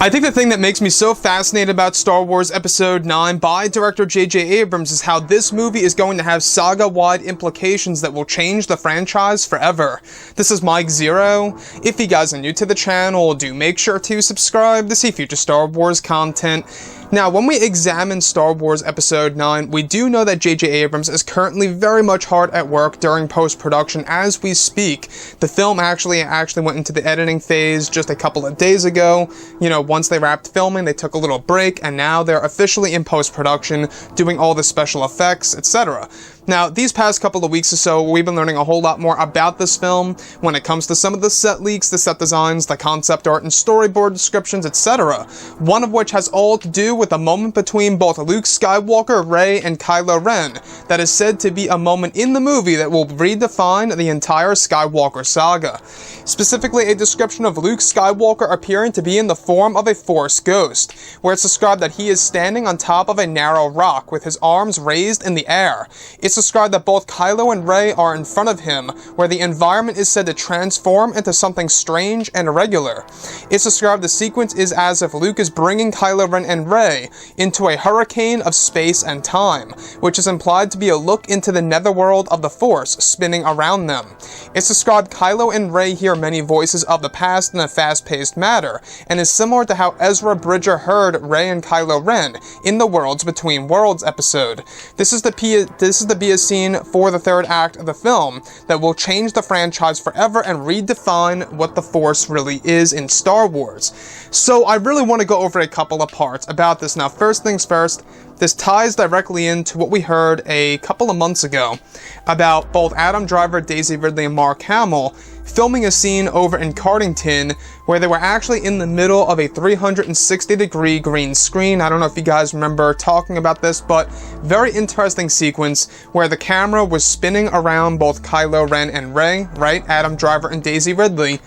I think the thing that makes me so fascinated about Star Wars Episode 9 by director J.J. Abrams is how this movie is going to have saga-wide implications that will change the franchise forever. This is Mike Zero. If you guys are new to the channel, do make sure to subscribe to see future Star Wars content. Now, when we examine Star Wars Episode 9, we do know that J.J. Abrams is currently very much hard at work during post-production as we speak. The film actually went into the editing phase just a couple of days ago. You know, once they wrapped filming, they took a little break, and now they're officially in post-production, doing all the special effects, etc. Now, these past couple of weeks or so, we've been learning a whole lot more about this film when it comes to some of the set leaks, the set designs, the concept art, and storyboard descriptions, etc. One of which has all to do with a moment between both Luke Skywalker, Rey, and Kylo Ren that is said to be a moment in the movie that will redefine the entire Skywalker saga. Specifically, a description of Luke Skywalker appearing to be in the form of a Force ghost, where it's described that he is standing on top of a narrow rock with his arms raised in the air. It's described that both Kylo and Rey are in front of him, where the environment is said to transform into something strange and irregular. It's described the sequence is as if Luke is bringing Kylo Ren and Rey into a hurricane of space and time, which is implied to be a look into the netherworld of the Force spinning around them. It's described Kylo and Rey hear many voices of the past in a fast-paced manner, and is similar to how Ezra Bridger heard Rey and Kylo Ren in the Worlds Between Worlds episode. This is the be a scene for the third act of the film that will change the franchise forever and redefine what the Force really is in Star Wars. So I really want to go over a couple of parts about this. Now, first things first, this ties directly into what we heard a couple of months ago about both Adam Driver, Daisy Ridley, and Mark Hamill filming a scene over in Cardington where they were actually in the middle of a 360-degree green screen. I don't know if you guys remember talking about this, but very interesting sequence where the camera was spinning around both Kylo Ren and Rey, right? Adam Driver and Daisy Ridley.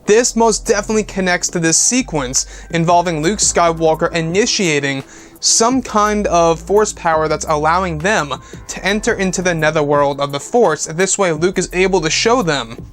This most definitely connects to this sequence involving Luke Skywalker initiating some kind of Force power that's allowing them to enter into the netherworld of the Force. This way, Luke is able to show them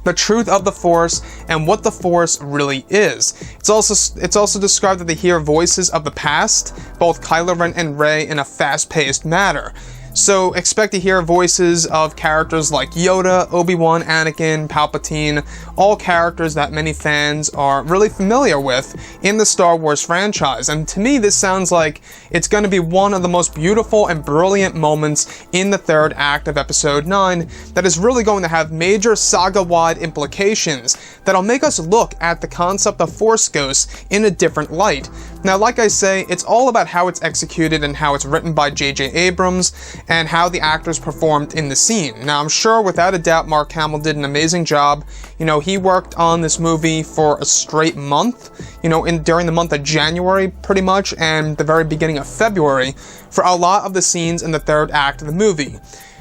the truth of the Force and what the Force really is. It's also described that they hear voices of the past, both Kylo Ren and Rey, in a fast-paced manner. So expect to hear voices of characters like Yoda, Obi-Wan, Anakin, Palpatine, all characters that many fans are really familiar with in the Star Wars franchise. And to me, this sounds like it's going to be one of the most beautiful and brilliant moments in the third act of Episode 9 that is really going to have major saga-wide implications that'll make us look at the concept of Force ghosts in a different light. Now, like I say, it's all about how it's executed and how it's written by J.J. Abrams and how the actors performed in the scene. Now, I'm sure without a doubt Mark Hamill did an amazing job. You know, he worked on this movie for a straight month, you know, during the month of January pretty much and the very beginning of February for a lot of the scenes in the third act of the movie.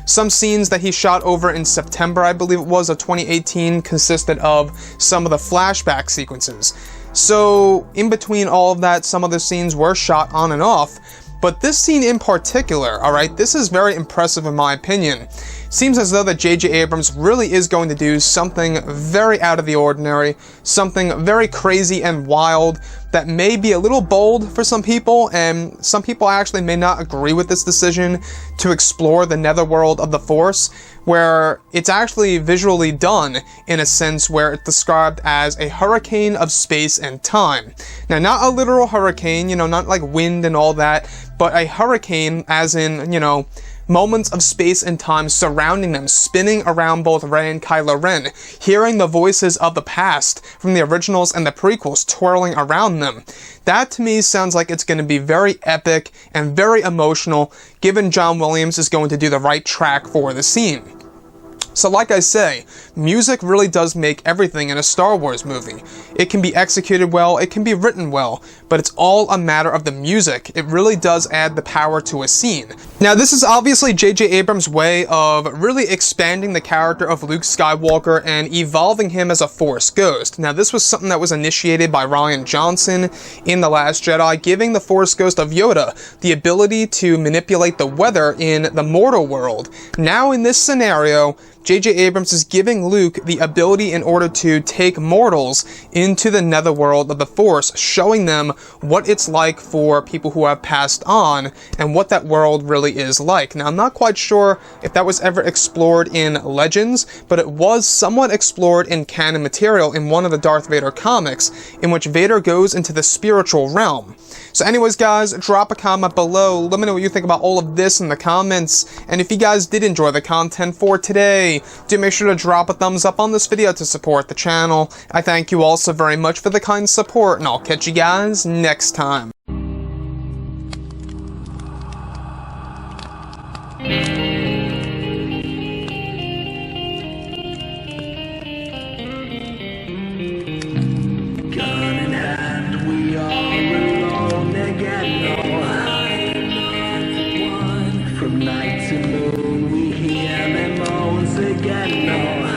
Some scenes that he shot over in September, I believe it was, of 2018 consisted of some of the flashback sequences. So, in between all of that, some of the scenes were shot on and off, but this scene in particular, alright, this is very impressive in my opinion. Seems as though that J.J. Abrams really is going to do something very out of the ordinary, something very crazy and wild that may be a little bold for some people, and some people actually may not agree with this decision to explore the netherworld of the Force, where it's actually visually done in a sense where it's described as a hurricane of space and time. Now, not a literal hurricane, you know, not like wind and all that, but a hurricane as in, you know, moments of space and time surrounding them, spinning around both Rey and Kylo Ren, hearing the voices of the past from the originals and the prequels twirling around them. That to me sounds like it's going to be very epic and very emotional, given John Williams is going to do the right track for the scene. So like I say, music really does make everything in a Star Wars movie. It can be executed well, it can be written well, but it's all a matter of the music. It really does add the power to a scene. Now, this is obviously J.J. Abrams' way of really expanding the character of Luke Skywalker and evolving him as a Force ghost. Now, this was something that was initiated by Rian Johnson in The Last Jedi, giving the Force ghost of Yoda the ability to manipulate the weather in the mortal world. Now, in this scenario, J.J. Abrams is giving Luke the ability in order to take mortals into the netherworld of the Force, showing them what it's like for people who have passed on and what that world really is like. Now, I'm not quite sure if that was ever explored in Legends, but it was somewhat explored in canon material in one of the Darth Vader comics, in which Vader goes into the spiritual realm. So anyways, guys, drop a comment below. Let me know what you think about all of this in the comments. And if you guys did enjoy the content for today, do make sure to drop a thumbs up on this video to support the channel. I thank you all so very much for the kind support, and I'll catch you guys next time. From night to moon, we hear them moans again. No.